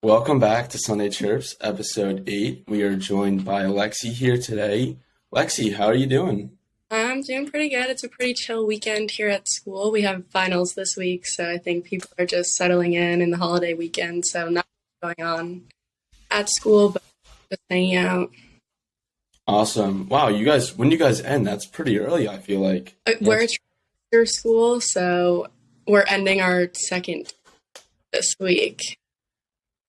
Welcome back to Sunday Chirps, episode 8. We are joined by Lexi here today. Lexi, how are you doing? I'm doing pretty good. It's a pretty chill weekend here at school. We have finals this week, so I think people are just settling in the holiday weekend. So not much going on at school, but just hanging out. Awesome. Wow, when do you guys end? That's pretty early, I feel like. We're a trimester school, so we're ending our second this week.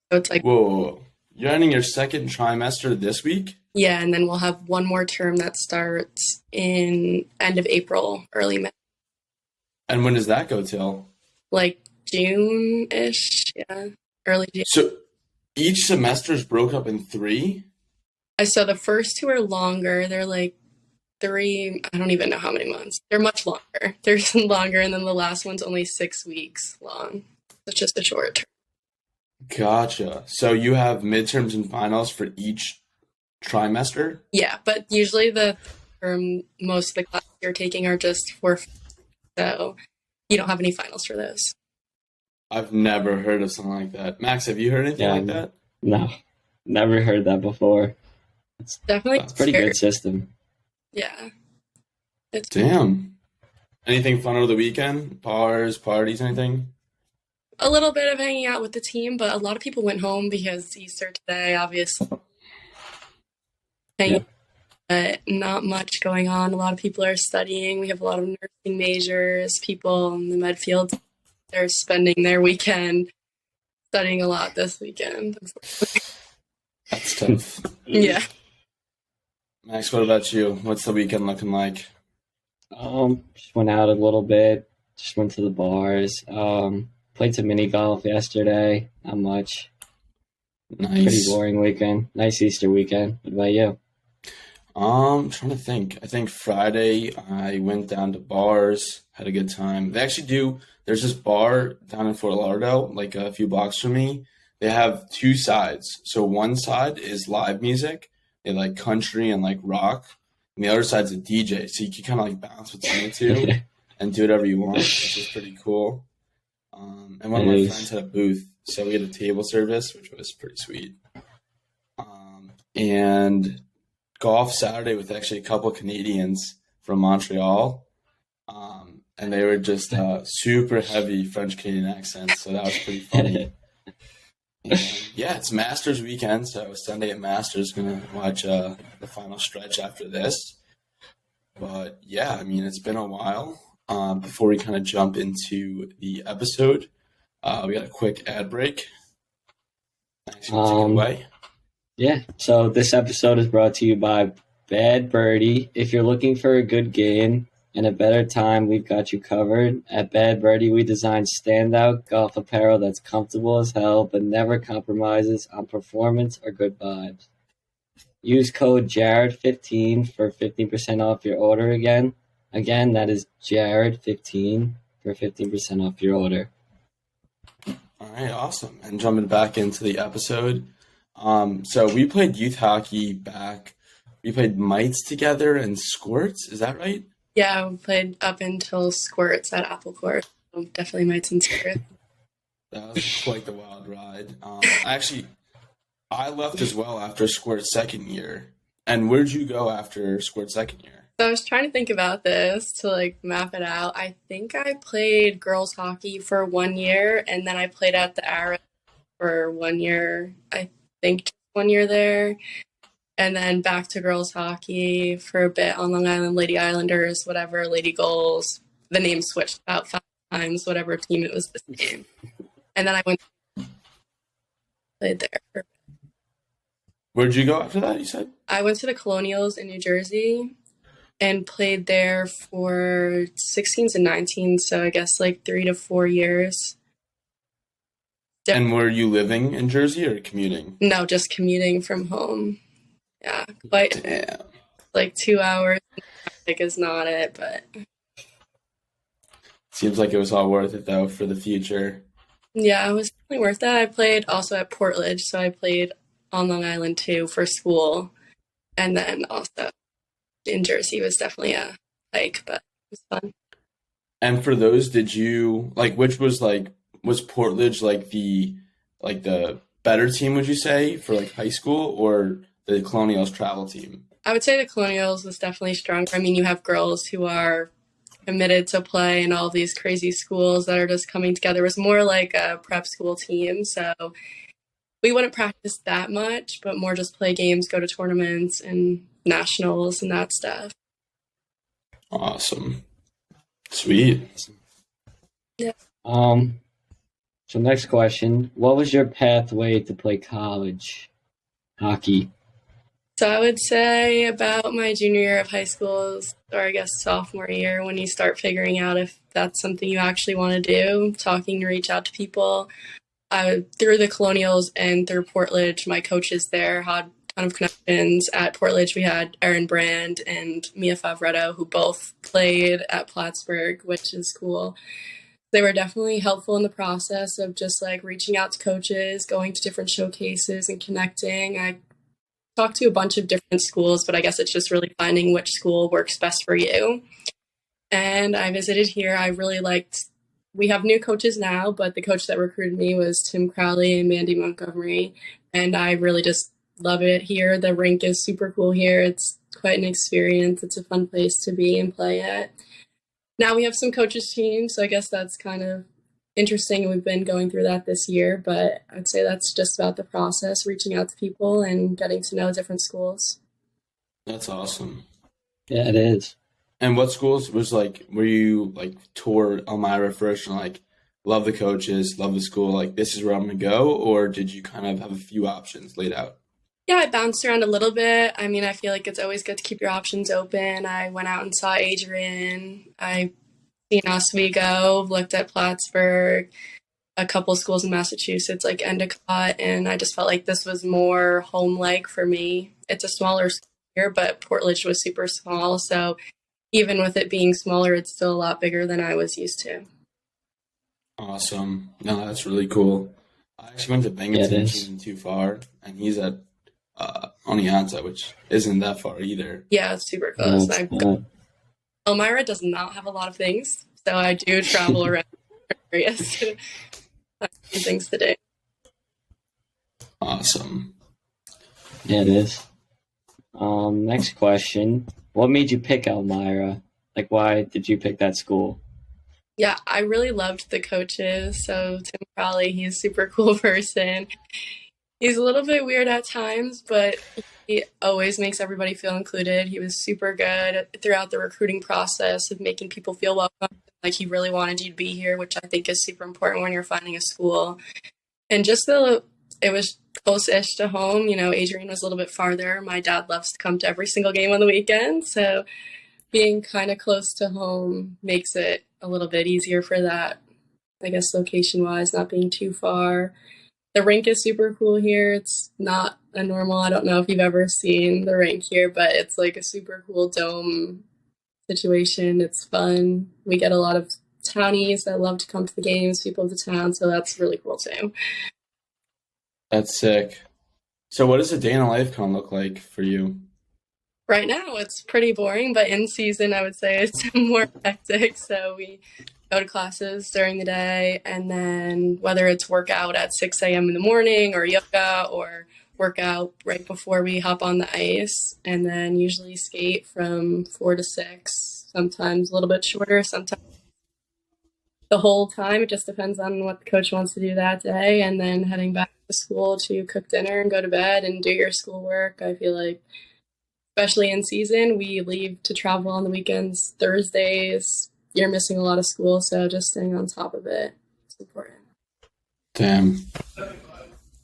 So it's like, Whoa, you're ending your second trimester this week? yeah, and then we'll have one more term that starts in end of April, early May, And when does that go till? like June-ish, yeah, early June. So each semester is broke up in 3? So the first two are longer. They're like 3, I don't even know how many months. They're much longer. They're longer, and then the last one's only 6 weeks long. It's just a short term. Gotcha. So you have midterms and finals for each trimester? Yeah, but usually the term, most of the classes you're taking are just for, so you don't have any finals for those. I've never heard of something like that. Max, have you heard anything like that? No, never heard that before. It's definitely It's a pretty good system. Yeah. Damn. Anything fun over the weekend? Bars, parties, anything? A little bit of hanging out with the team, but a lot of people went home because it's Easter today, obviously. But not much going on. A lot of people are studying. We have a lot of nursing majors, people in the med field. They're spending their weekend studying a lot this weekend. That's tough. Yeah. Max, what about you? What's the weekend looking like? Just went out a little bit. Just went to the bars. Played some mini golf yesterday. Not much. Nice. Pretty boring weekend. Nice Easter weekend. What about you? I'm trying to think. I think Friday I went down to bars, had a good time. There's this bar down in Fort Lauderdale, like a few blocks from me. They have 2 sides. So one side is live music. They like country and like rock. And the other side's a DJ. So you can kind of like bounce between the two and do whatever you want, which is pretty cool. And one of my friends had a booth. So we had a table service, which was pretty sweet. And golf Saturday with actually a couple Canadians from Montreal. And they were just super heavy French Canadian accents. So that was pretty funny. And yeah, it's Masters weekend, so Sunday at Masters, gonna watch the final stretch after this. But yeah, I mean, it's been a while. Before we kind of jump into the episode, we got a quick ad break. Thanks, you can take it away. Yeah, so this episode is brought to you by Bad Birdie. If you're looking for a good game and a better time, we've got you covered. At Bad Birdie, we design standout golf apparel that's comfortable as hell, but never compromises on performance or good vibes. Use code JARED15 for 15% off your order again. Again, that is JARED15 for 15% off your order. All right, awesome. And jumping back into the episode. So we played youth hockey back. We played mites together and squirts. Is that right? Yeah, we played up until squirts at Apple Court. So definitely mites and squirts. That was quite the wild ride. I left as well after squirt's second year. And where'd you go after squirt's second year? So I was trying to think about this to like map it out. I think I played girls hockey for 1 year, and then I played at the Arrows for 1 year. I think just 1 year there. And then back to girls hockey for a bit on Long Island, Lady Islanders, whatever, Lady Goals. The name switched about 5 times, whatever team it was the same. And then I played there for a bit. Where'd you go after that, you said? I went to the Colonials in New Jersey and played there for 16s and 19s, so I guess like 3 to 4 years. And were you living in Jersey or commuting? No, just commuting from home. Yeah, quite. Damn. Like 2 hours. Traffic is not it, but Seems like it was all worth it though for the future. yeah, it was definitely worth that. I played also at Portledge, so I played on Long Island too for school, and then also in Jersey was definitely a hike, but it was fun. And for those, did you like which was Portledge like the better team, would you say, for like high school, or the Colonials travel team? I would say the Colonials was definitely stronger. I mean, you have girls who are committed to play in all these crazy schools that are just coming together. It was more like a prep school team, so we wouldn't practice that much, but more just play games, go to tournaments and nationals and that stuff. Awesome. Sweet. Yeah. So next question, what was your pathway to play college hockey? So I would say about my junior year of high school, or I guess sophomore year, when you start figuring out if that's something you actually want to do, talking to reach out to people. Through the Colonials and through Portledge, my coaches there had a ton of connections. At Portledge, we had Erin Brand and Mia Favretto, who both played at Plattsburgh, which is cool. They were definitely helpful in the process of just like reaching out to coaches, going to different showcases and connecting. I talked to a bunch of different schools, but I guess it's just really finding which school works best for you. And I visited here. I really liked, we have new coaches now, but the coach that recruited me was Tim Crowley and Mandy Montgomery. And I really just love it here. The rink is super cool here. It's quite an experience. It's a fun place to be and play at. Now we have some coaches teams, so I guess that's kind of interesting. We've been going through that this year, but I'd say that's just about the process, reaching out to people and getting to know different schools. That's awesome. Yeah, it is. And what schools were you like tour Elmira first and like love the coaches, love the school, like this is where I'm going to go? Or did you kind of have a few options laid out? Yeah, I bounced around a little bit. I mean, I feel like it's always good to keep your options open. I went out and saw Adrian. I seen Oswego, looked at Plattsburgh, a couple schools in Massachusetts, like Endicott, and I just felt like this was more home-like for me. It's a smaller school here, but Portledge was super small, so even with it being smaller, it's still a lot bigger than I was used to. Awesome. No, that's really cool. I actually went to Binghamton, which isn't too far, and he's at Oneonta, which isn't that far either. Yeah, it's super close. Elmira does not have a lot of things, so I do travel around areas to find things to do. Awesome. Yeah, it is. Next question. What made you pick Elmira? Like, why did you pick that school? Yeah, I really loved the coaches. So Tim Crowley, he's a super cool person. He's a little bit weird at times, but he always makes everybody feel included. He was super good throughout the recruiting process of making people feel welcome. Like he really wanted you to be here, which I think is super important when you're finding a school. And just it was close-ish to home. You know, Adrian was a little bit farther. My dad loves to come to every single game on the weekend. So being kind of close to home makes it a little bit easier for that, I guess, location-wise, not being too far. The rink is super cool here. It's not a normal, I don't know if you've ever seen the rink here, but it's like a super cool dome situation. It's fun. We get a lot of townies that love to come to the games, people of the town, so that's really cool too. That's sick. So what does a day in a life kind of look like for you? Right now, it's pretty boring, but in season, I would say it's more hectic. So we go to classes during the day, and then whether it's workout at 6 a.m. in the morning or yoga or workout right before we hop on the ice, and then usually skate from 4 to 6, sometimes a little bit shorter, sometimes the whole time. It just depends on what the coach wants to do that day, and then heading back to school to cook dinner and go to bed and do your schoolwork. I feel like especially in season, we leave to travel on the weekends, Thursdays. You're missing a lot of school, so just staying on top of it is important. Damn.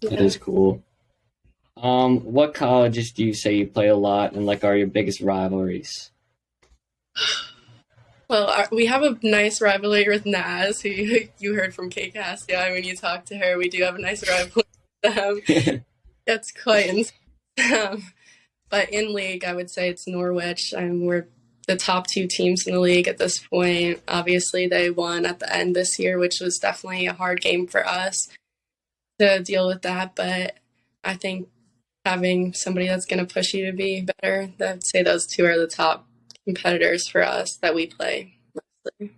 That is cool. What colleges do you say you play a lot and like are your biggest rivalries? Well, we have a nice rivalry with Naz, who you heard from Kate Cassia. When you talk to her, we do have a nice rivalry with them. That's quite insane. But in league, I would say it's Norwich. We're the top 2 teams in the league at this point. Obviously, they won at the end this year, which was definitely a hard game for us to deal with that. But I think having somebody that's going to push you to be better, I'd say those 2 are the top competitors for us that we play mostly.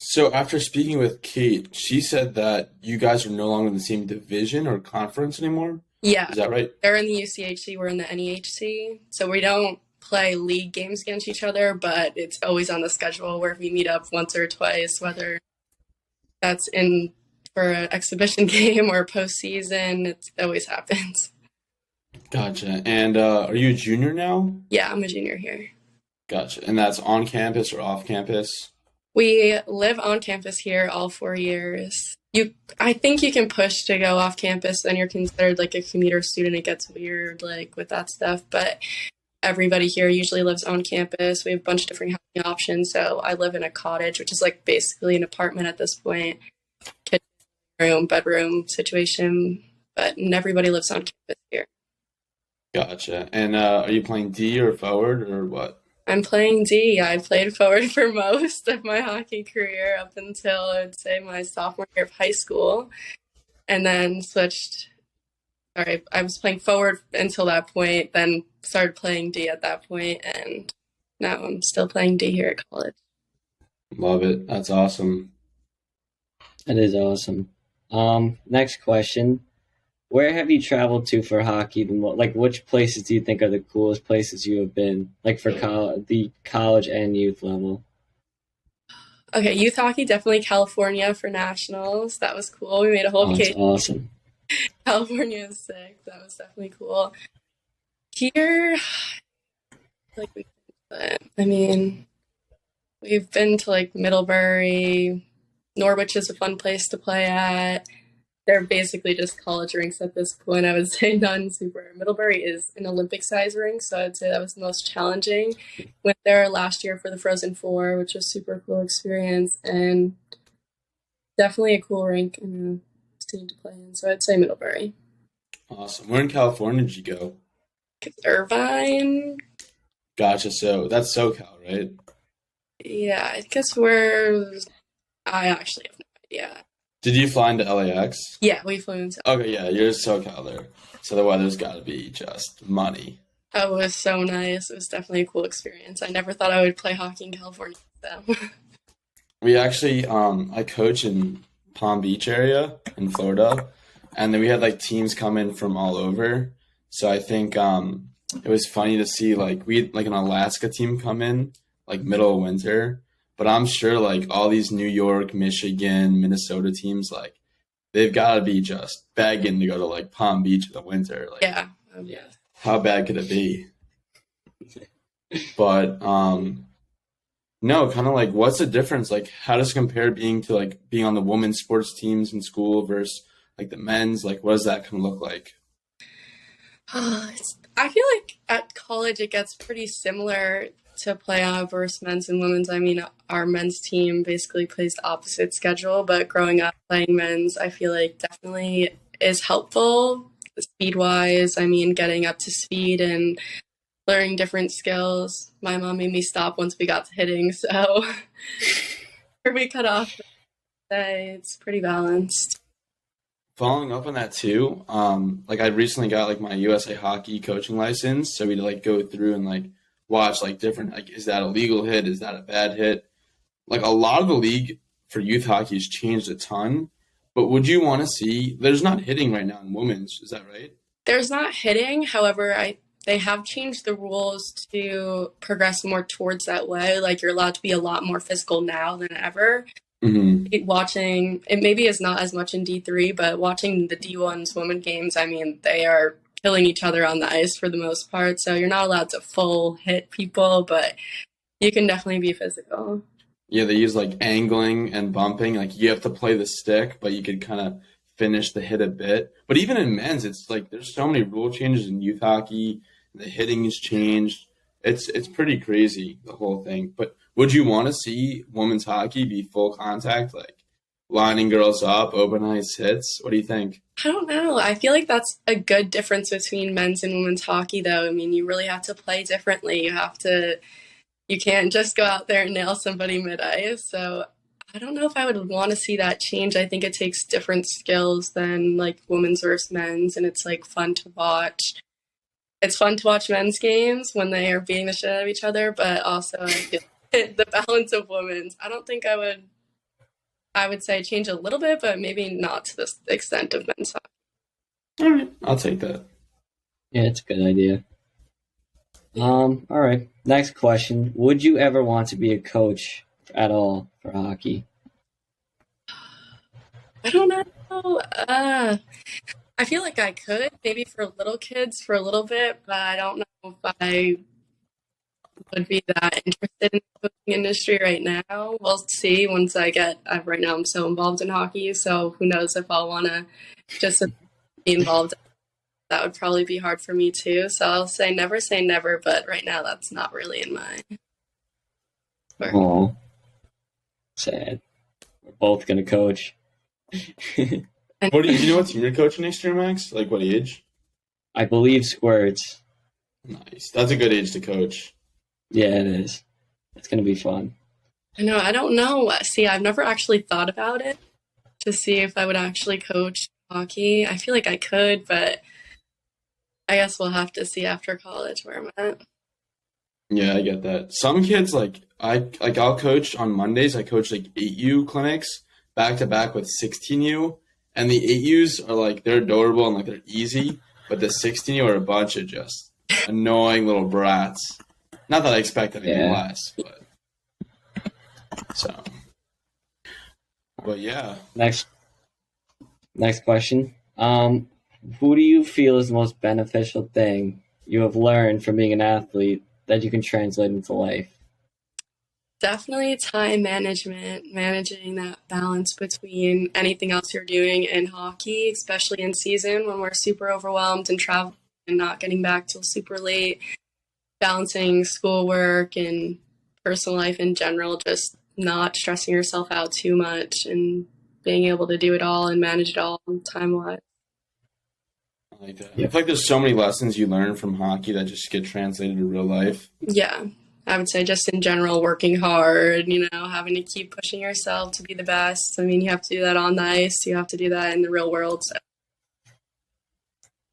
So after speaking with Kate, she said that you guys are no longer in the same division or conference anymore. Yeah, Is that right? they're in the UCHC, we're in the NEHC. So we don't play league games against each other, but it's always on the schedule where we meet up once or twice, whether that's in for an exhibition game or postseason. It always happens. Gotcha. And are you a junior now? Yeah, I'm a junior here. Gotcha. And that's on campus or off campus? We live on campus here all 4 years. I think you can push to go off campus, then you're considered like a commuter student. It gets weird, like with that stuff. But everybody here usually lives on campus. We have a bunch of different housing options. So I live in a cottage, which is like basically an apartment at this point, kitchen room, bedroom situation. But everybody lives on campus here. Gotcha. And are you playing D or forward or what? I'm playing D. I played forward for most of my hockey career up until I'd say my sophomore year of high school, and then switched. Sorry, I was playing forward until that point, then started playing D at that point, and now I'm still playing D here at college. Love it. That's awesome. That is awesome. Next question. Where have you traveled to for hockey the most? Like, which places do you think are the coolest places you have been? Like for the college and youth level. Okay, youth hockey, definitely California for nationals. That was cool. We made a whole That's vacation. awesome. California is sick. That was definitely cool. Here, like I mean, we've been to like Middlebury. Norwich is a fun place to play at. They're basically just college rinks at this point. I would say none super. Middlebury is an Olympic size rink, so I'd say that was the most challenging. Went there last year for the Frozen Four, which was a super cool experience and definitely a cool rink and a team to play in. So I'd say Middlebury. Awesome. Where in California did you go? Irvine. Gotcha. So that's SoCal, right? Yeah, I guess I actually have no idea. Did you fly into LAX? Yeah, we flew into. Okay, yeah, you're SoCal there. So the weather's got to be just money. Oh, it was so nice. It was definitely a cool experience. I never thought I would play hockey in California. So. We actually, I coach in Palm Beach area in Florida, and then we had like teams come in from all over. So I think it was funny to see like we had like an Alaska team come in like middle of winter. But I'm sure like all these New York, Michigan, Minnesota teams, like they've got to be just begging to go to like Palm Beach in the winter. Like, Yeah. how bad could it be? But no, kind of like what's the difference? Like how does it compare being on the women's sports teams in school versus like the men's? Like what does that kind of look like? I feel like at college it gets pretty similar to playoff versus men's and women's. I mean, our men's team basically plays the opposite schedule, but growing up playing men's, I feel like definitely is helpful speed-wise. I mean, getting up to speed and learning different skills. My mom made me stop once we got to hitting, so we cut off. It's pretty balanced. Following up on that too, like I recently got like my USA Hockey coaching license, so we'd like go through and like watch like different like is that a legal hit, is that a bad hit? Like a lot of the league for youth hockey has changed a ton, but would you want to see there's not hitting right now in women's, is that right? There's not hitting, however, they have changed the rules to progress more towards that way. Like you're allowed to be a lot more physical now than ever. Mm-hmm. Watching it maybe is not as much in D3, but watching the D1's women games, I mean, they are killing each other on the ice for the most part. So you're not allowed to full hit people, but you can definitely be physical. Yeah, they use like angling and bumping. Like you have to play the stick, but you could kind of finish the hit a bit. But even in men's, it's like there's so many rule changes in youth hockey. The hitting has changed. It's pretty crazy, the whole thing. But would you want to see women's hockey be full contact, like lining girls up, open ice hits? What do you think? I don't know. I feel like that's a good difference between men's and women's hockey, though. I mean, you really have to play differently. You can't just go out there and nail somebody mid-ice. So I don't know if I would want to see that change. I think it takes different skills than like women's versus men's, and it's like fun to watch. It's fun to watch men's games when they are beating the shit out of each other, but also I feel the balance of women's. I don't think I would I would say change a little bit, but maybe not to the extent of men's hockey. All right, I'll take that. Yeah, it's a good idea. All right. Next question. Would you ever want to be a coach at all for hockey? I don't know. I feel like I could, maybe for little kids for a little bit, but I don't know if I would be that interested in the coaching industry right now. We'll see once I get, right now I'm so involved in hockey, so who knows if I'll want to just be involved. That would probably be hard for me too. So I'll say never, but right now that's not really in my. Oh, sad. We're both gonna coach. What do you know what team you're coaching next year, Max? Like what age? I believe Squirts. Nice. That's a good age to coach. Yeah, it is. It's gonna be fun. I know. I don't know. See, I've never actually thought about it to see if I would actually coach hockey. I feel like I could, but I guess we'll have to see after college where I'm at. Yeah, I get that. Some kids I'll coach on Mondays. I coach like 8U clinics back to back with 16U, and the 8Us are like they're adorable and like they're easy, but the 16U are a bunch of just annoying little brats. Not that I expect anything less, but so. But yeah. Next question. Who do you feel is the most beneficial thing you have learned from being an athlete that you can translate into life? Definitely time management, managing that balance between anything else you're doing in hockey, especially in season when we're super overwhelmed and traveling and not getting back till super late, balancing schoolwork and personal life in general, just not stressing yourself out too much and being able to do it all and manage it all time-wise. I like that. I feel like there's so many lessons you learn from hockey that just get translated to real life. Yeah. I would say just in general, working hard, having to keep pushing yourself to be the best. I mean, you have to do that on the ice. You have to do that in the real world. So.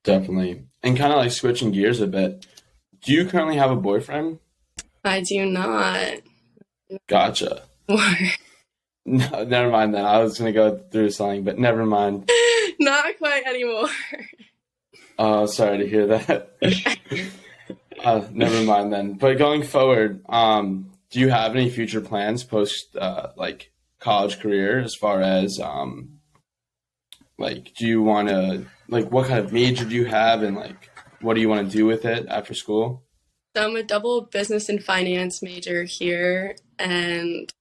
Definitely. And kind of like switching gears a bit, do you currently have a boyfriend? I do not. Gotcha. Why? No, never mind then. I was going to go through something, but never mind. Not quite anymore. Oh, sorry to hear that. Never mind then. But going forward, do you have any future plans post like college career as far as like do you want to like what kind of major do you have and like what do you want to do with it after school? So I'm a double business and finance major here, and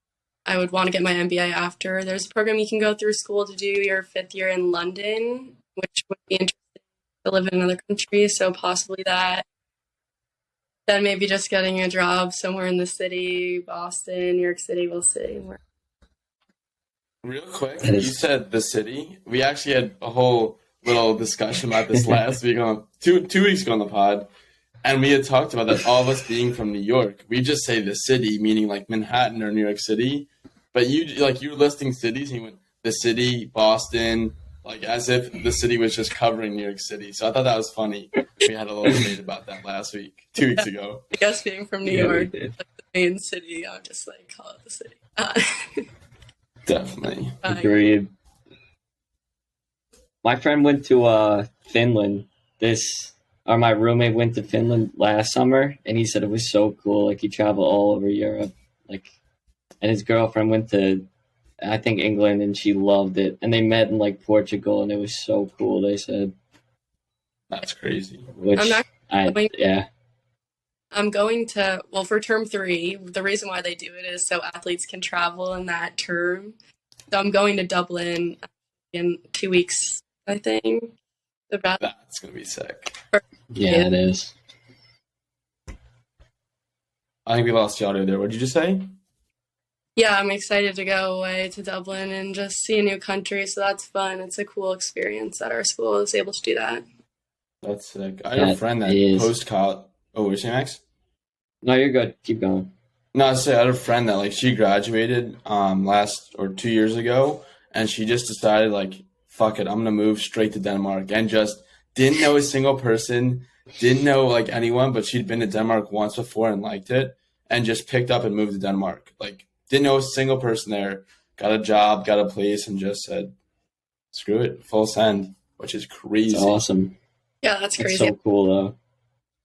I would want to get my MBA after. There's a program you can go through school to do your 5th year in London, which would be interesting to live in another country, so possibly that. Then maybe just getting a job somewhere in the city, Boston, New York City, we'll see. Real quick, you said the city. We actually had a whole little discussion about this last week two weeks ago on the pod, and we had talked about that all of us being from New York. We just say the city, meaning like Manhattan or New York City, but you were listing cities, and you went the city, Boston, like as if the city was just covering New York City. So I thought that was funny. We had a little debate about that 2 weeks ago. I guess being from New York, like the main city, I'll just like call it the city. Definitely. Agreed. My friend went to Finland. My roommate went to Finland last summer, and he said it was so cool. Like he traveled all over Europe, and his girlfriend went to, I think, England, and she loved it. And they met in like Portugal, and it was so cool. They said. That's crazy. I'm going to, for term 3, the reason why they do it is so athletes can travel in that term. So I'm going to Dublin in 2 weeks, I think. That's going to be sick. Yeah, it is. I think we lost the audio there. What did you just say? Yeah, I'm excited to go away to Dublin and just see a new country. So that's fun. It's a cool experience that our school is able to do that. That's sick. I have a friend that post-college... Oh, what are you saying, Max? No, you're good. Keep going. No, I had a friend that she graduated 2 years ago, and she just decided fuck it, I'm gonna move straight to Denmark, and just didn't know a single person, didn't know anyone, but she'd been to Denmark once before and liked it, and just picked up and moved to Denmark. Didn't know a single person there, got a job, got a place, and just said, screw it, full send, which is crazy. It's awesome. Yeah, that's crazy. It's so cool, though.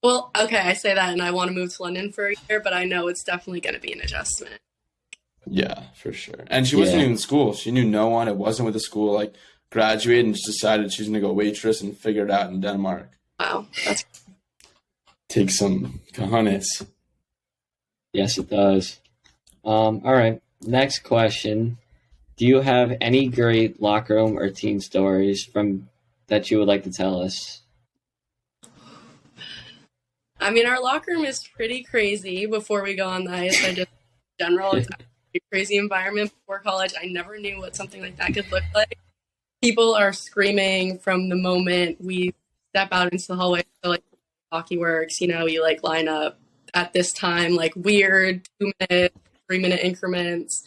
Well, okay, I say that, and I want to move to London for a year, but I know it's definitely going to be an adjustment. Yeah, for sure. And she wasn't even in school. She knew no one. It wasn't with the school. Like, graduated and just decided she's going to go waitress and figure it out in Denmark. Wow, that's Take some cojones. Yes, it does. All right. Next question. Do you have any great locker room or team stories that you would like to tell us? I mean, our locker room is pretty crazy before we go on the ice. In general, it's a crazy environment. Before college, I never knew what something like that could look like. People are screaming from the moment we step out into the hallway. So, like, hockey works, you like line up at this time, like weird 2-minute, 3-minute increments,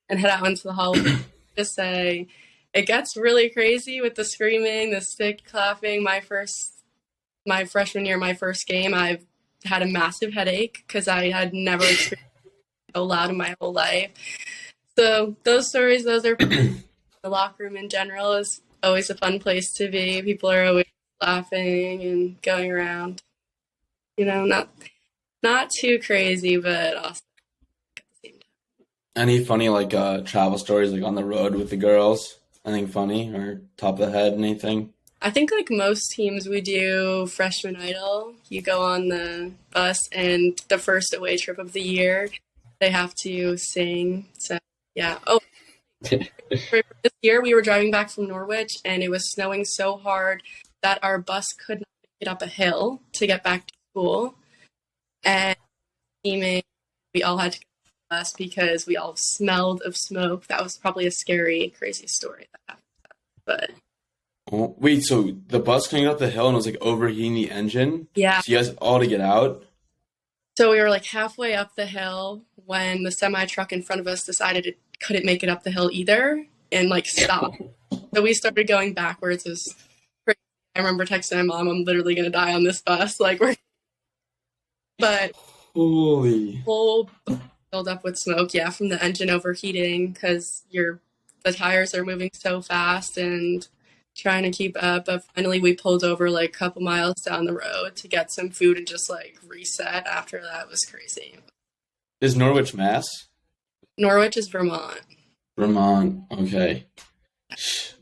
and head out into the hallway. Just say, it gets really crazy with the screaming, the stick clapping. My freshman year, my first game, I've had a massive headache because I had never experienced it so loud in my whole life. So those stories, those are the locker room in general is always a fun place to be. People are always laughing and going around. Not too crazy, but awesome at the same time. Any funny, like, travel stories, like, on the road with the girls? Anything funny or top of the head, anything? I think like most teams, we do freshman idol. You go on the bus, and the first away trip of the year, they have to sing. So yeah. Oh, for this year we were driving back from Norwich, and it was snowing so hard that our bus could not get up a hill to get back to school. And teaming, we all had to go on the bus because we all smelled of smoke. That was probably a scary, crazy story that happened. But Oh, wait, so the bus coming up the hill and it was like overheating the engine? yeah. So you guys all to get out? So we were like halfway up the hill when the semi truck in front of us decided it couldn't make it up the hill either and like stopped. So we started going backwards. It was crazy. I remember texting my mom, I'm literally going to die on this bus. But Holy. whole filled up with smoke, yeah, from the engine overheating because the tires are moving so fast and trying to keep up. But finally we pulled over like a couple miles down the road to get some food and just like reset. After that, it was crazy. Is Norwich, Mass? Norwich is Vermont. Vermont, okay.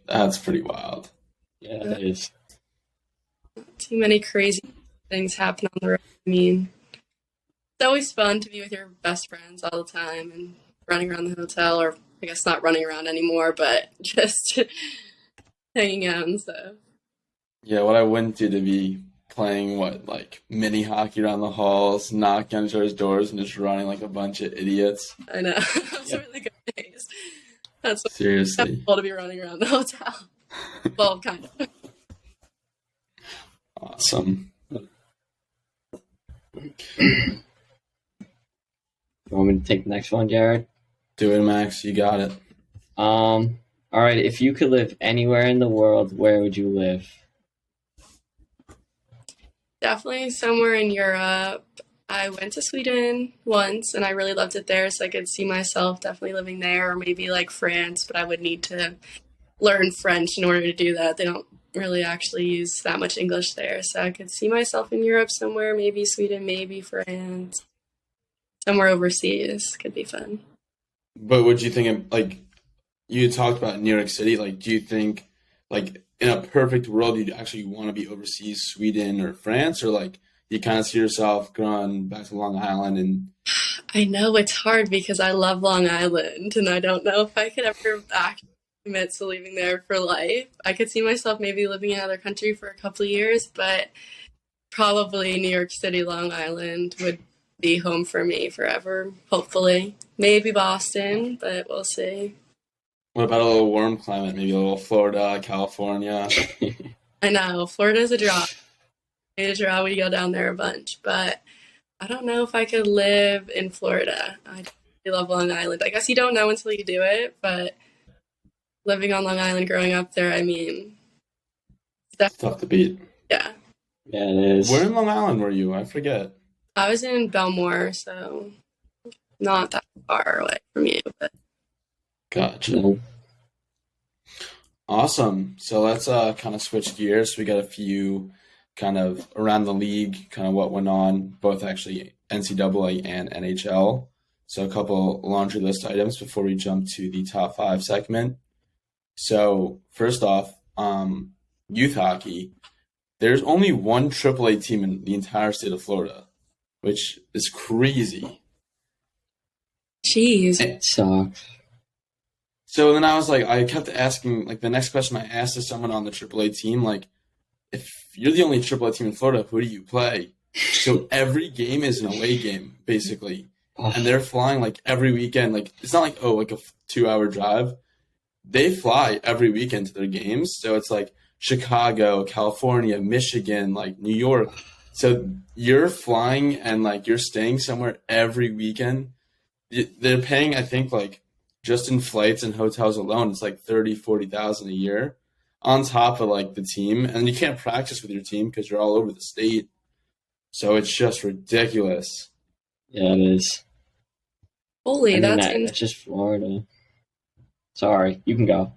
That's pretty wild. Yeah, it is. Too many crazy things happen on the road. I mean, it's always fun to be with your best friends all the time and running around the hotel, or I guess not running around anymore, but just hanging out and stuff. Yeah, what I wouldn't do to be playing, like mini hockey around the halls, knocking on each other's doors, and just running like a bunch of idiots. I know. Those are really good days. That's what Seriously. it's cool to be running around the hotel. Well, kind of. Awesome. You want me to take the next one, Jared? Do it, Max. You got it. All right. If you could live anywhere in the world, where would you live? Definitely somewhere in Europe. I went to Sweden once and I really loved it there, so I could see myself definitely living there, or maybe like France, but I would need to learn French in order to do that. They don't really actually use that much English there, so I could see myself in Europe somewhere, maybe Sweden, maybe France, somewhere overseas. Could be fun. But would you think, like, you talked about New York City, like, do you think, like, in a perfect world, you'd actually want to be overseas, Sweden or France, or, like, you kind of see yourself going back to Long Island? And I know it's hard because I love Long Island, and I don't know if I could ever actually commit to leaving there for life. I could see myself maybe living in another country for a couple of years, but probably New York City, Long Island would be home for me forever, hopefully. Maybe Boston, but we'll see. what about a little warm climate, maybe a little Florida, California? I know, Florida's a draw. It's a draw, we go down there a bunch, but I don't know if I could live in Florida. I really love Long Island. I guess you don't know until you do it, but living on Long Island, growing up there, I mean, It's tough to beat. yeah. Yeah, it is. Where in Long Island were you? I forget. I was in Belmore, so not that far away from you, but Gotcha. No. Awesome. So let's kind of switch gears. We got a few kind of around the league, kind of what went on, both actually NCAA and NHL. So a couple laundry list items before we jump to the top five segment. So first off, youth hockey. There's only one AAA team in the entire state of Florida, which is crazy. Jeez. It sucks. So then I was like, I kept asking, like the next question I asked to someone on the AAA team, like, if you're the only AAA team in Florida, who do you play? So every game is an away game, basically. And they're flying like every weekend. Like, it's not like, oh, like a 2-hour drive. They fly every weekend to their games. So it's like Chicago, California, Michigan, like New York. So you're flying and like you're staying somewhere every weekend. They're paying, I think, like just in flights and hotels alone, it's like 30,000-40,000 a year on top of like the team. And you can't practice with your team because you're all over the state. So it's just ridiculous. Yeah, it is. Holy, that's that's just Florida. Sorry, you can go.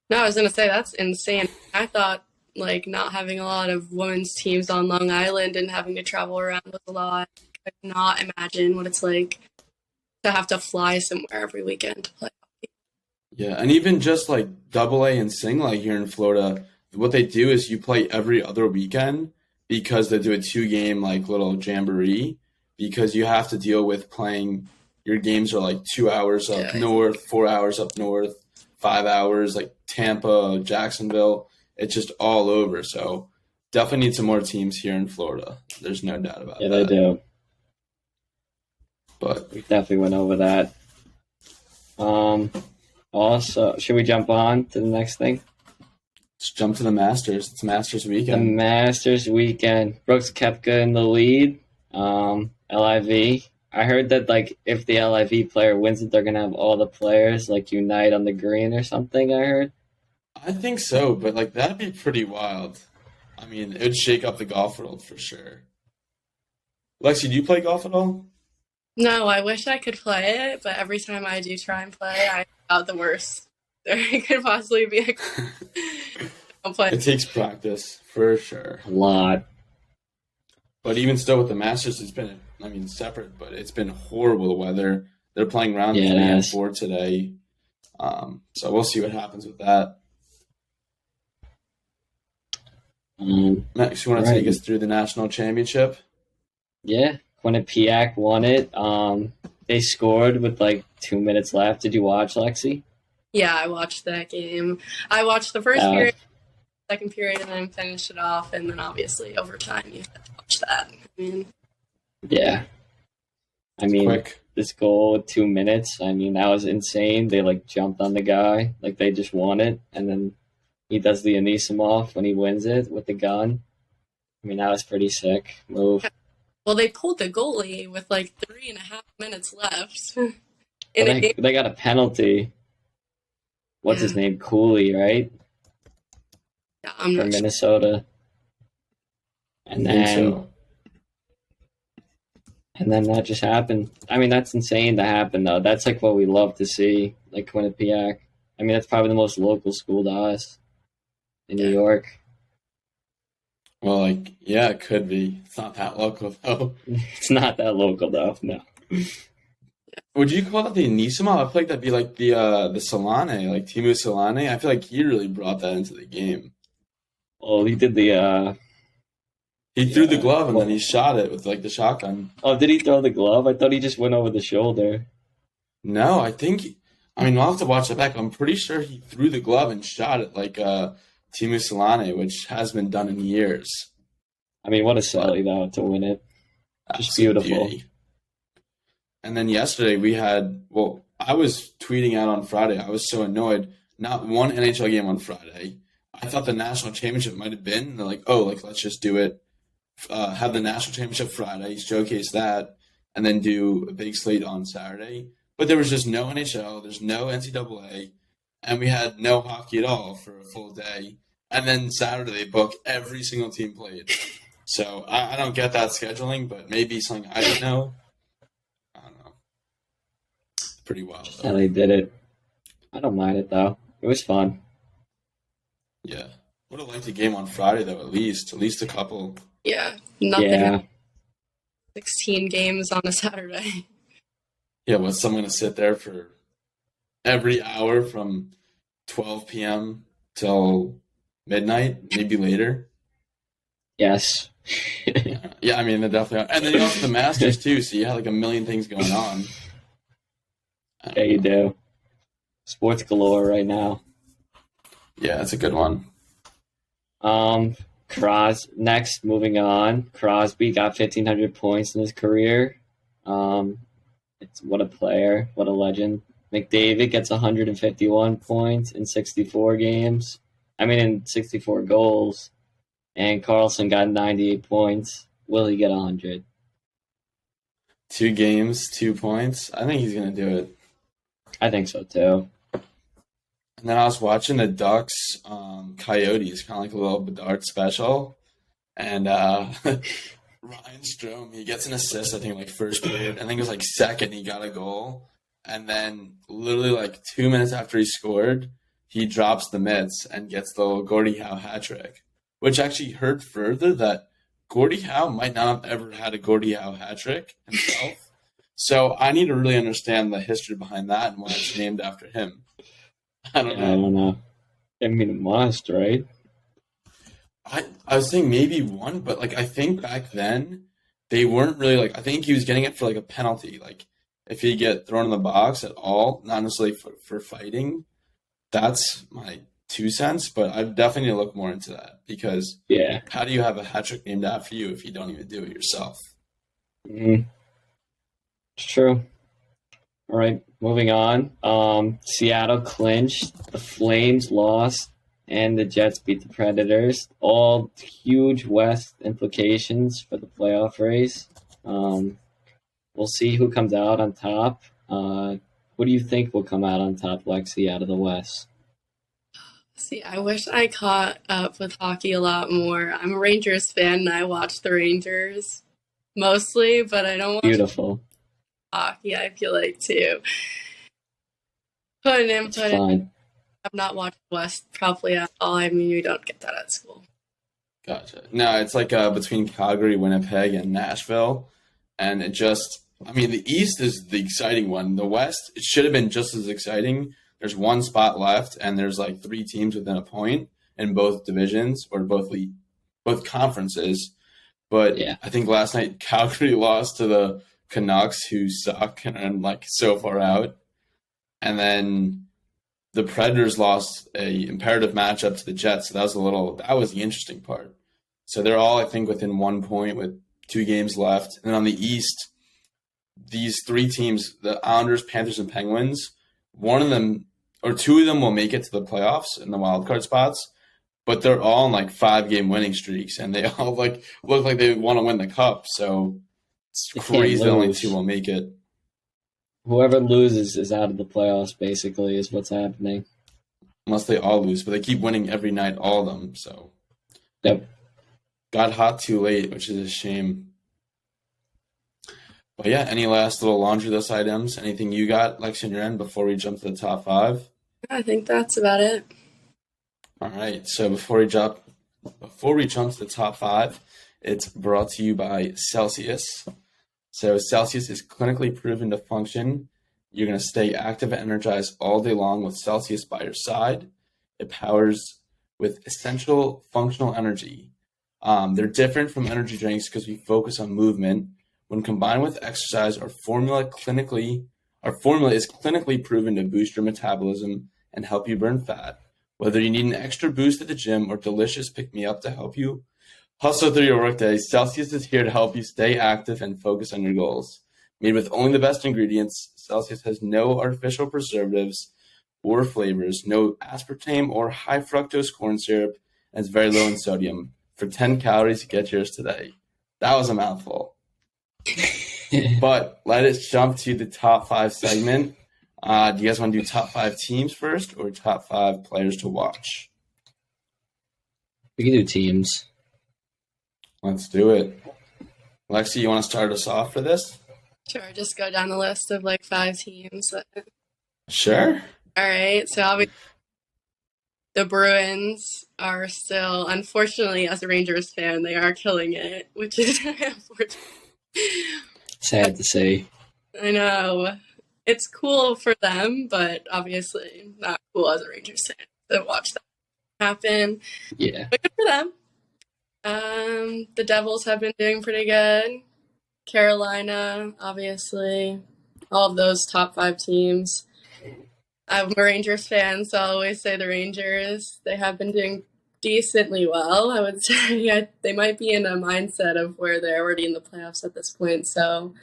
No, I was gonna say that's insane. I thought like not having a lot of women's teams on Long Island and having to travel around was a lot. I could not imagine what it's like to have to fly somewhere every weekend to play. Yeah, and even just like AA and single A here in Florida, what they do is you play every other weekend because they do a 2-game like little jamboree because you have to deal with playing. Your games are like 2 hours up north, 4 hours up north, 5 hours like Tampa, Jacksonville. It's just all over. So definitely need some more teams here in Florida. There's no doubt about that. Yeah, they do. But We definitely went over that. Also, should we jump on to the next thing? let's jump to the Masters. It's Masters The weekend. Masters weekend. Brooks Koepka in the lead. LIV. I heard that like if the LIV player wins it, they're gonna have all the players like unite on the green or something. I heard. I think so, but like that'd be pretty wild. I mean, it would shake up the golf world for sure. Lexi, do you play golf at all? No, I wish I could play it, but every time I do try and play, I out the worst there could possibly be. I don't play. It takes practice for sure. A lot. But even still, with the Masters, it's been, I mean, separate, but it's been horrible the weather. They're playing round Yeah, it 3 and has. 4 today. So we'll see what happens with that. Max, you want to take Right. us through the national championship? Yeah, Quinnipiac won it. They scored with like 2 minutes left. Did you watch, Lexi? Yeah, I watched that game. I watched the first period, second period, and then finished it off, and then obviously overtime you have to watch that. I mean, Yeah. I mean, Quick. this goal with 2 minutes, I mean, that was insane. They like jumped on the guy, like they just won it, and then he does the Anisimov when he wins it with the gun. I mean, that was pretty sick move. well, they pulled the goalie with like 3.5 minutes left But in a game. they got a penalty. What's his Yeah. name? Cooley, right? Yeah, I'm From not sure. Minnesota. And I think then so. and then that just happened. I mean, that's insane to happen though. That's like what we love to see, like Quinnipiac. I mean, that's probably the most local school to us in New York. Well, like, yeah, it could be. It's not that local, though. It's not that local though. No. Would you call that the Anisimov? I feel like that'd be like the Solane, like Timu Solane. I feel like he really brought that into the game. Well, he did the. He threw the Yeah. glove and then he shot it with like the shotgun. Oh, did he throw the glove? I thought he just went over the shoulder. No, I think. I mean, I'll have to watch it back. I'm pretty sure he threw the glove and shot it like Timu Solane, which has been done in years. I mean, what a silly though to win it. Just Absolute beautiful. beauty. And then yesterday we had. Well, I was tweeting out on Friday. I was so annoyed. Not one NHL game on Friday. I thought the national championship might have been. They're like, oh, like let's just do it. Have the national championship Friday, showcase that, and then do a big slate on Saturday. But there was just no NHL, there's no NCAA, and we had no hockey at all for a full day. And then Saturday they booked every single team played. So I don't get that scheduling, but maybe something I didn't know. I don't know. It's pretty wild How though. they did it. I don't mind it though. It was fun. Yeah. Would have liked a game on Friday though, at least a couple. Yeah, nothing. Yeah. 16 games on a Saturday. Yeah, was someone to sit there for every hour from 12 p.m. till midnight, maybe later? Yes. Yeah, I mean, they definitely are. And then you also have the Masters too, so you had like a million things going on. Yeah, you do. Sports galore right now. Yeah, that's a good one. Next, moving on. Crosby got 1,500 points in his career. What a player, what a legend. McDavid gets 151 points in 64 games. In 64 goals. And Carlson got 98 points. Will he get 100? 2 games, 2 points. I think he's going to do it. I think so too. And then I was watching the Ducks Coyotes, kind of like a little Bedard special. And Ryan Strome, he gets an assist, I think, like first period. I think it was like second, he got a goal. And then literally like 2 minutes after he scored, he drops the mitts and gets the little Gordie Howe hat trick, which actually heard further that Gordie Howe might not have ever had a Gordie Howe hat trick himself. So I need to really understand the history behind that and why it's named after him. I don't know. It must, right? I was saying maybe one, but like I think back then they weren't really like, I think he was getting it for like a penalty. Like if he get thrown in the box at all, not necessarily for fighting. That's my 2 cents, but I definitely need to look more into that because how do you have a hat trick named after you if you don't even do it yourself? Mm-hmm. It's true. All right, moving on. Seattle clinched, the Flames lost, and the Jets beat the Predators. All huge West implications for the playoff race. We'll see who comes out on top. Who do you think will come out on top, Lexi, out of the West? See, I wish I caught up with hockey a lot more. I'm a Rangers fan, and I watch the Rangers mostly, but I don't watch hockey, I feel like, too. Put in. I've not watched West probably at all. You don't get that at school. Gotcha. No, it's like between Calgary, Winnipeg, and Nashville. And it just, the East is the exciting one. The West, it should have been just as exciting. There's one spot left, and there's like 3 teams within a point in both divisions or both conferences. But I think last night Calgary lost to the Canucks, who suck and are like so far out. And then the Predators lost a imperative matchup to the Jets. So that was the interesting part. So they're all, I think, within 1 point with 2 games left. And on the East, these 3 teams, the Islanders, Panthers, and Penguins, one of them or 2 of them will make it to the playoffs in the wild card spots, but they're all on like 5-game winning streaks, and they all like look like they want to win the cup. So it's crazy that only 2 will make it. Whoever loses is out of the playoffs, basically, is what's happening. Unless they all lose, but they keep winning every night, all of them. So got hot too late, which is a shame. But yeah, any last little laundry list items? Anything you got, Lexi, on your end before we jump to the top 5? I think that's about it. All right. So before we jump to the top 5, it's brought to you by Celsius. So Celsius is clinically proven to function. You're going to stay active and energized all day long with Celsius by your side. It powers with essential functional energy. They're different from energy drinks because we focus on movement. When combined with exercise, our formula is clinically proven to boost your metabolism and help you burn fat. Whether you need an extra boost at the gym or delicious pick-me-up to help you hustle through your workday, Celsius is here to help you stay active and focus on your goals. Made with only the best ingredients, Celsius has no artificial preservatives or flavors, no aspartame or high fructose corn syrup, and it's very low in sodium. For 10 calories, get yours today. That was a mouthful. But let us jump to the top 5 segment. Do you guys want to do top 5 teams first or top 5 players to watch? We can do teams. Let's do it. Lexi, you want to start us off for this? Sure, just go down the list of like 5 teams. Sure. All right. So obviously the Bruins are still, unfortunately, as a Rangers fan, they are killing it, which is unfortunate. Sad to say. I know. It's cool for them, but obviously not cool as a Rangers fan to watch that happen. Yeah. But good for them. The Devils have been doing pretty good. Carolina, obviously. All of those top 5 teams. I'm a Rangers fan, so I'll always say the Rangers. They have been doing decently well. I would say they might be in a mindset of where they're already in the playoffs at this point, so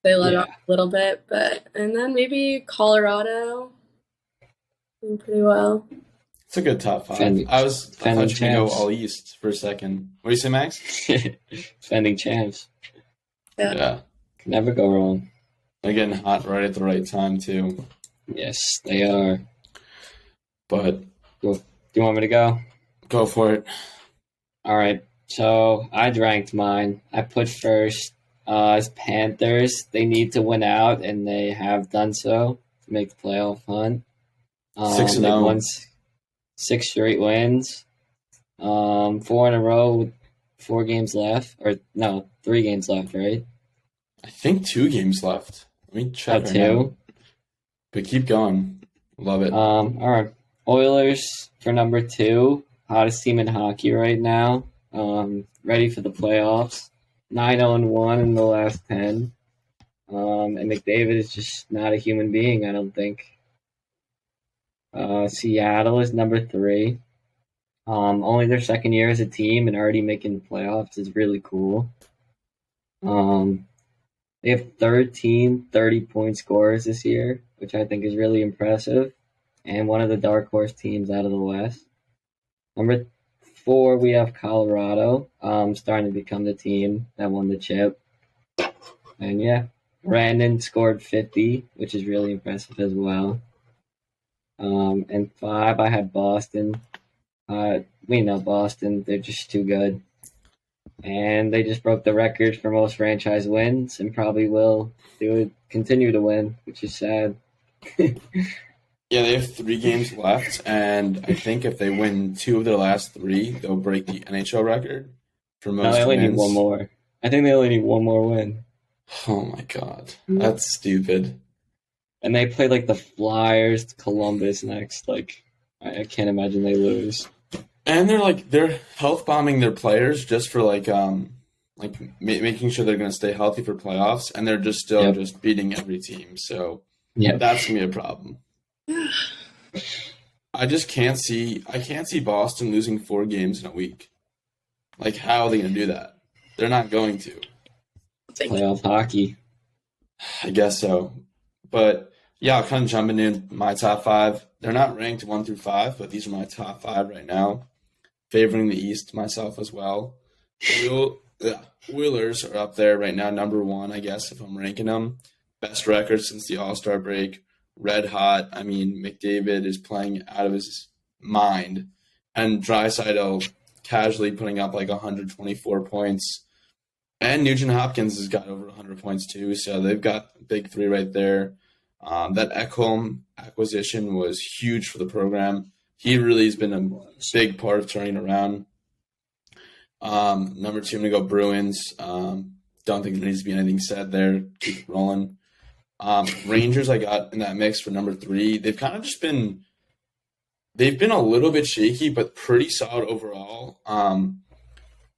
they let off a little bit. And then maybe Colorado doing pretty well. It's a good top 5. I thought you were going to go all East for a second. What do you say, Max? Defending champs. Yeah. Can never go wrong. They're getting hot right at the right time, too. Yes, they are. But do you want me to go? Go for it. All right. So I ranked mine. I put first as Panthers. They need to win out, and they have done so to make the playoff hunt. 6-0. 6 straight wins. 4 in a row with 4 games left. Or no, 3 games left, right? I think 2 games left. Let me check. 2. But keep going. Love it. All right. Oilers for number 2. Hottest team in hockey right now. Ready for the playoffs. 9-0-1 in the last 10. And McDavid is just not a human being, I don't think. Seattle is number 3. Only their second year as a team and already making the playoffs is really cool. They have 13 30-point scorers this year, which I think is really impressive, and one of the dark horse teams out of the West. Number 4, we have Colorado, starting to become the team that won the chip. And yeah, Brandon scored 50, which is really impressive as well. And 5, I had Boston. We know Boston, they're just too good. And they just broke the record for most franchise wins and probably will continue to win, which is sad. Yeah, they have 3 games left, and I think if they win 2 of their last 3, they'll break the NHL record for most wins. No, they only need 1 more. I think they only need 1 more win. Oh my god, that's stupid. And they play like the Flyers, Columbus next. Like, I can't imagine they lose. And they're health bombing their players just for making sure they're going to stay healthy for playoffs, and they're just still just beating every team. So that's gonna be a problem. I can't see Boston losing 4 games in a week. Like, how are they going to do that? They're not going to. Playoff hockey. I guess so. But yeah, I'll kind of jump into my top 5. They're not ranked 1 through 5, but these are my top 5 right now. Favoring the East myself as well. Oilers are up there right now, number 1, I guess, if I'm ranking them. Best record since the All-Star break. Red hot. I mean, McDavid is playing out of his mind. And Draisaitl casually putting up like 124 points. And Nugent Hopkins has got over 100 points too. So they've got big 3 right there. That Ekholm acquisition was huge for the program. He really has been a big part of turning around. Number 2, I'm going to go Bruins. Don't think there needs to be anything said there. Keep it rolling. Rangers I got in that mix for number 3. They've kind of just been – they've been a little bit shaky, but pretty solid overall.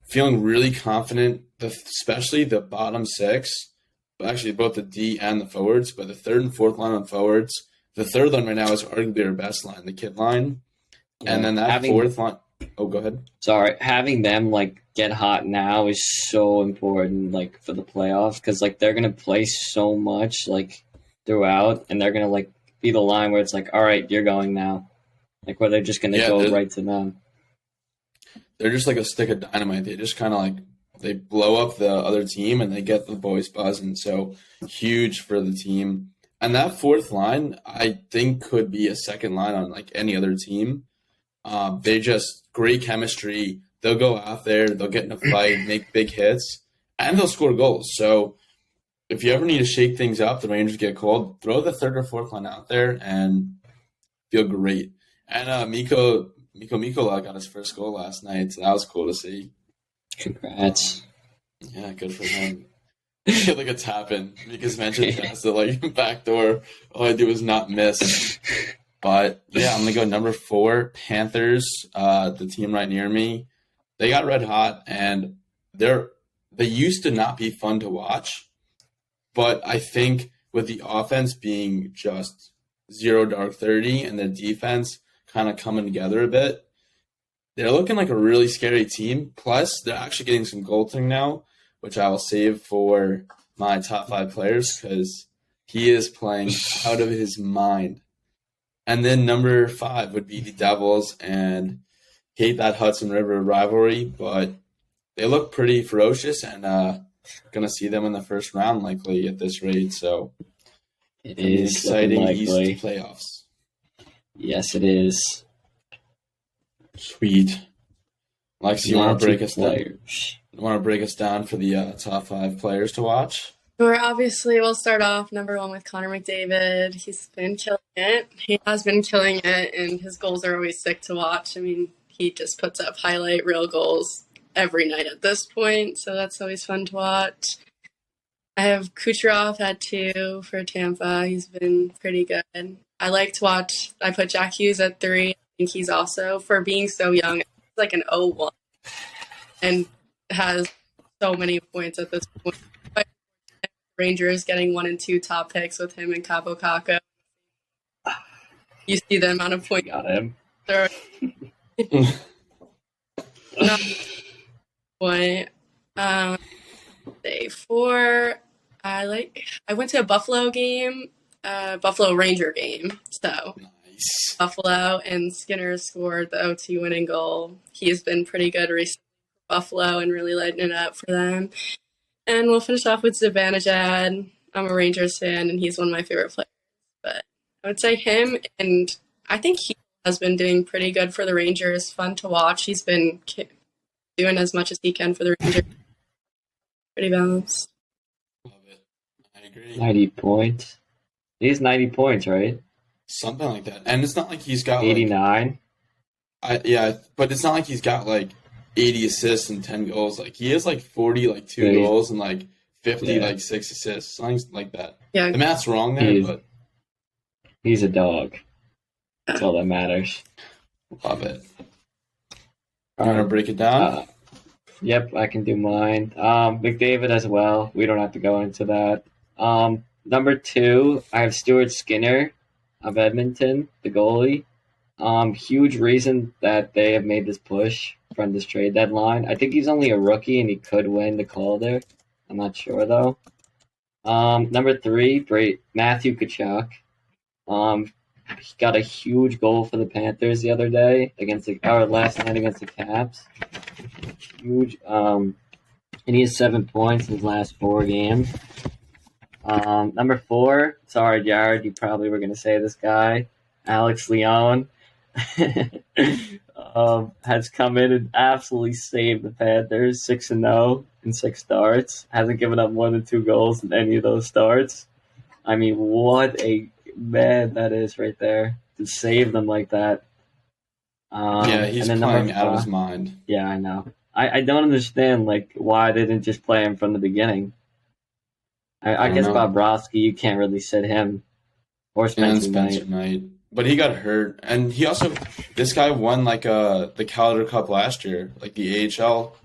Feeling really confident, especially the bottom 6. Actually, both the D and the forwards, but the 3rd and 4th line on forwards. The 3rd line right now is arguably their best line, the kid line. Yeah, and then that 4th line – oh, go ahead. Sorry. Having them, get hot now is so important, for the playoffs because, they're going to play so much, throughout, and they're going to, be the line where it's all right, you're going now. Where they're just going to go right to them. They're just like a stick of dynamite. They just kind of, they blow up the other team and they get the boys buzzing. So huge for the team. And that 4th line, I think, could be a second line on any other team. They just great chemistry. They'll go out there, they'll get in a fight, make big hits, and they'll score goals. So if you ever need to shake things up, the Rangers get cold, throw the 3rd or 4th line out there, and feel great. And Miko Mikola got his first goal last night, so that was cool to see. Congrats. Yeah, good for him. Like a tap in. Because mentioned has the like back door. All I do is not miss. But yeah, I'm gonna go number 4, Panthers. The team right near me. They got red hot, and they used to not be fun to watch. But I think with the offense being just 0 dark 30 and their defense kind of coming together a bit, they're looking like a really scary team. Plus, they're actually getting some goaltending now, which I will save for my top 5 players because he is playing out of his mind. And then number 5 would be the Devils, and hate that Hudson River rivalry, but they look pretty ferocious, and going to see them in the first round likely at this rate. So it is exciting likely. East playoffs. Yes, it is. Sweet. Lexi, you want to break us down? Players. You want to break us down for the top 5 players to watch? Sure, obviously, we'll start off number 1 with Connor McDavid. He's been killing it. He has been killing it, and his goals are always sick to watch. I mean, he just puts up highlight reel goals every night at this point, so that's always fun to watch. I have Kucherov at 2 for Tampa. He's been pretty good. I like to watch. I put Jack Hughes at 3. I think he's also, for being so young, like an 0-1 and has so many points at this point. Rangers getting 1 and 2 top picks with him and Capo Caco. You see the amount of points. Got him. Not point. Day 4. I went to a Buffalo game, Buffalo Ranger game. So Nice. Buffalo, and Skinner scored the OT winning goal. He's been pretty good recently for Buffalo and really lighting it up for them. And we'll finish off with Zibanejad. I'm a Rangers fan, and he's one of my favorite players. But I would say him, and I think he has been doing pretty good for the Rangers. Fun to watch. He's been doing as much as he can for the Rangers. Pretty balanced. Love it. I agree. 90 points. He's 90 points, right? Something like that. And it's not like he's got 89. but it's not like he's got like 80 assists and 10 goals. Like he has like 40, like 2 Yeah. goals and like 50, Yeah. like 6 assists, something like that. Yeah. The math's wrong there, but He's a dog. That's all that matters. love it. You want to break it down? Yep, I can do mine. McDavid as well. We don't have to go into that. Number 2, I have Stuart Skinner of Edmonton, the goalie. Huge reason that they have made this push from this trade deadline. I think he's only a rookie and he could win the Calder. I'm not sure though. Number 3, Matthew Tkachuk. He got a huge goal for the Panthers the other day last night against the Caps. Huge. And he has 7 points in his last 4 games. Number 4, sorry, Jared, you probably were going to say this guy, Alex Leon, has come in and absolutely saved the Panthers, 6-0 in 6 starts. Hasn't given up more than 2 goals in any of those starts. I mean, what a man that is right there to save them like that. Yeah, he's playing out of his mind. Yeah, I know. I don't understand why they didn't just play him from the beginning. I guess know. Bobrovsky, you can't really sit him or Spencer Knight. But he got hurt. And this guy won the Calder Cup last year, like the AHL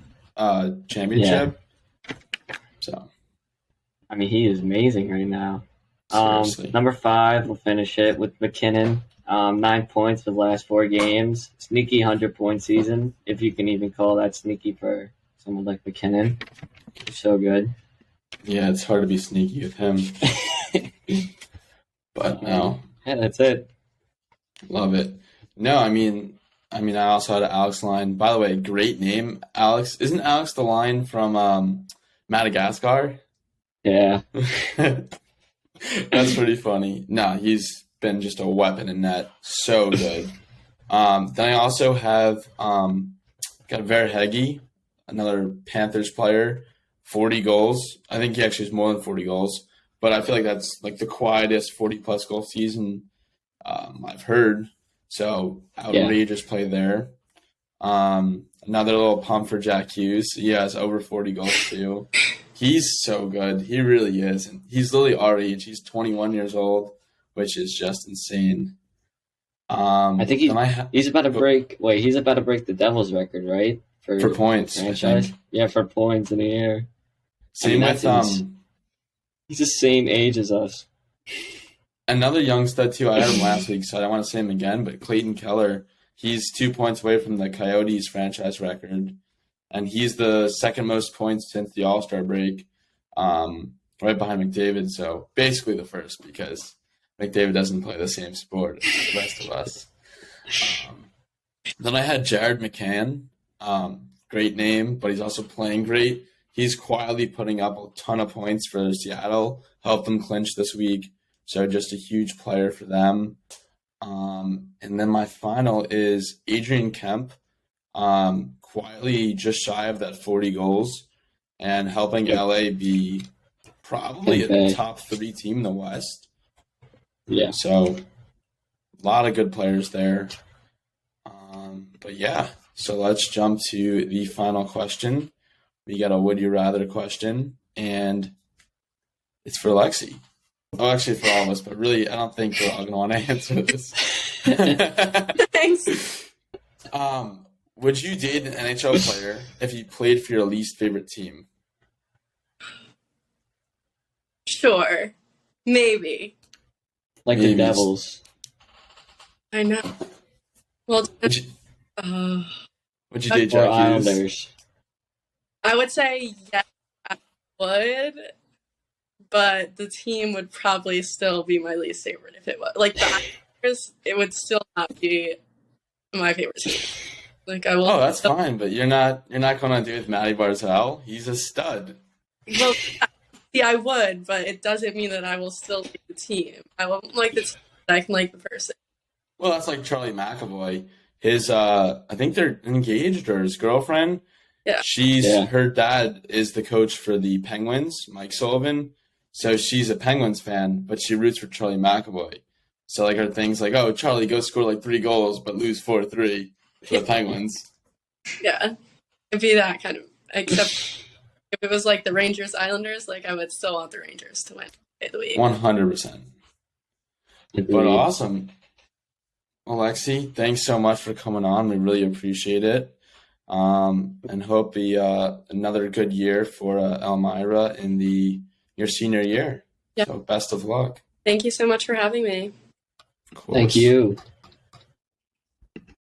championship. Yeah. So, I mean, he is amazing right now. Seriously. Number 5, we'll finish it with McKinnon. 9 points for the last 4 games. Sneaky 100-point season, if you can even call that sneaky for someone like McKinnon. He's so good. Yeah, it's hard to be sneaky with him. But no. Yeah, that's it. Love it. No, I mean, I also had an Alex line. By the way, great name, Alex. Isn't Alex the line from Madagascar? Yeah. That's pretty funny. No, he's been just a weapon in net. So good. Then I also have got Verhege, another Panthers player, 40 goals. I think he actually has more than 40 goals. But I feel like that's like the quietest 40-plus goal season I've heard. So outrageous play there. Another little pump for Jack Hughes. He has over 40 goals too. He's so good. He really is. And he's literally our age. He's 21 years old, which is just insane. I think he's about to break. Wait, he's about to break the Devils record, right? For points, franchise. Yeah, for points in the year. Same with he's the same age as us. Another young stud too. I had him last week, so I don't want to say him again. But Clayton Keller, he's 2 points away from the Coyotes franchise record, and he's the second most points since the All-Star break, right behind McDavid. So basically the first, because McDavid doesn't play the same sport as the rest of us. Then I had Jared McCann. Great name, but he's also playing great. He's quietly putting up a ton of points for Seattle, helped them clinch this week. So just a huge player for them. And then my final is Adrian Kemp, quietly just shy of that 40 goals and helping LA be probably a top 3 team in the West. Yeah. So a lot of good players there. But yeah, so let's jump to the final question. We got a would you rather question, and it's for Lexi. Oh, actually for all of us, but really I don't think we're all going to want to answer this. Thanks. Would you date an NHL player if he played for your least favorite team? Sure. Maybe. Like Maybe. the Devils. I know. Well, would you date Or Jack Hughes? Islanders. I would say yes, I would, but the team would probably still be my least favorite if it was. Like the Islanders, it would still not be my favorite team. Like I will. Oh, that's fine, but you're not going to do it with Matty Barzal. He's a stud. Well, yeah, I would, but it doesn't mean that I will still like the team. I won't like the team, but I can like the person. Well, that's like Charlie McAvoy. His, I think they're engaged, or his girlfriend. Yeah. Her dad is the coach for the Penguins, Mike Sullivan. So she's a Penguins fan, but she roots for Charlie McAvoy. So like her things like, oh, Charlie, go score like 3 goals, but lose 4-3 for the Penguins. Yeah, it'd be that kind of. Except if it was like the Rangers Islanders, like I would still want the Rangers to win the league. 100%. But awesome. Alexi, thanks so much for coming on. We really appreciate it. And hope another good year for Elmira in your senior year. Yeah. So best of luck. Thank you so much for having me. Of course. Thank you.